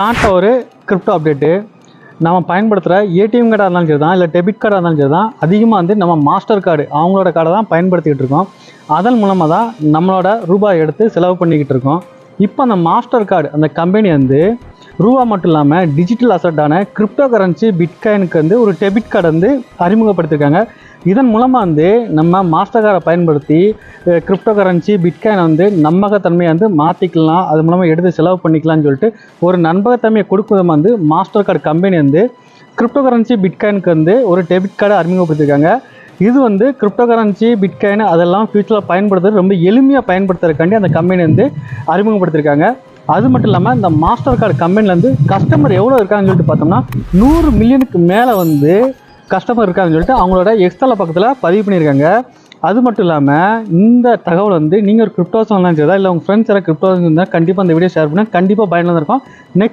நாட்டில் ஒரு crypto update. நம்ம பயன்படுத்துகிற ஏடிஎம் கார்டாக இருந்தாலும் சரி தான், இல்லை டெபிட் கார்டாக இருந்தாலும் சரி தான், அதிகமாக வந்து நம்ம மாஸ்டர் கார்டு அவங்களோட கார்டை தான் பயன்படுத்திக்கிட்டு இருக்கோம். அதன் மூலமாக தான் நம்மளோட ரூபாய் எடுத்து செலவு பண்ணிக்கிட்டு இருக்கோம். இப்போ அந்த மாஸ்டர் கார்டு அந்த கம்பெனி வந்து ரூபா மட்டும் இல்லாமல் டிஜிட்டல் அசட்டான கிரிப்டோ கரன்சி பிட்காயினுக்கு வந்து ஒரு டெபிட் கார்டு வந்து அறிமுகப்படுத்தியிருக்காங்க. இதன் மூலமாக வந்து நம்ம மாஸ்டர் கார்டை பயன்படுத்தி கிரிப்டோ கரன்சி பிட்காயினை வந்து நம்பகத்தன்மையை வந்து மாற்றிக்கலாம், அது மூலமாக எடுத்து செலவு பண்ணிக்கலாம்னு சொல்லிட்டு ஒரு நம்பகத்தன்மையை கொடுக்குறது வந்து மாஸ்டர் கார்டு கம்பெனி வந்து கிரிப்டோ கரன்சி பிட்காயினுக்கு வந்து ஒரு டெபிட் கார்டை அறிமுகப்படுத்தியிருக்காங்க. இது வந்து கிரிப்டோ கரன்சி பிட்காயின் அதெல்லாம் ஃபியூச்சரில் பயன்படுத்துறது ரொம்ப எளிமையாக பயன்படுத்துறதுக்காண்டி அந்த கம்பெனி வந்து அறிமுகப்படுத்தியிருக்காங்க. அது மட்டும் இல்லாமல் இந்த மாஸ்டர் கார்டு கம்பெனிலேருந்து கஸ்டமர் எவ்வளோ இருக்காங்கன்னு சொல்லிட்டு பார்த்தோம்னா 100 மில்லியனுக்கு மேலே வந்து கஸ்டமர் இருக்காங்கன்னு சொல்லிட்டு அவங்களோட எக்ஸ்தல பக்கத்தில் பதிவு பண்ணியிருக்காங்க. அது மட்டும் இல்லாமல் இந்த தகவல் வந்து நீங்கள் ஒரு கிரிப்டோஸ் ஆன்லைன் செய்தால் இல்லை உங்கள் ஃப்ரெண்ட்ஸ் யாராவது கிரிப்டோஸ் இருந்தால் கண்டிப்பாக அந்த வீடியோ ஷேர் பண்ணால் கண்டிப்பாக பயனுள்ளதாக இருக்கும். நெக்ஸ்ட்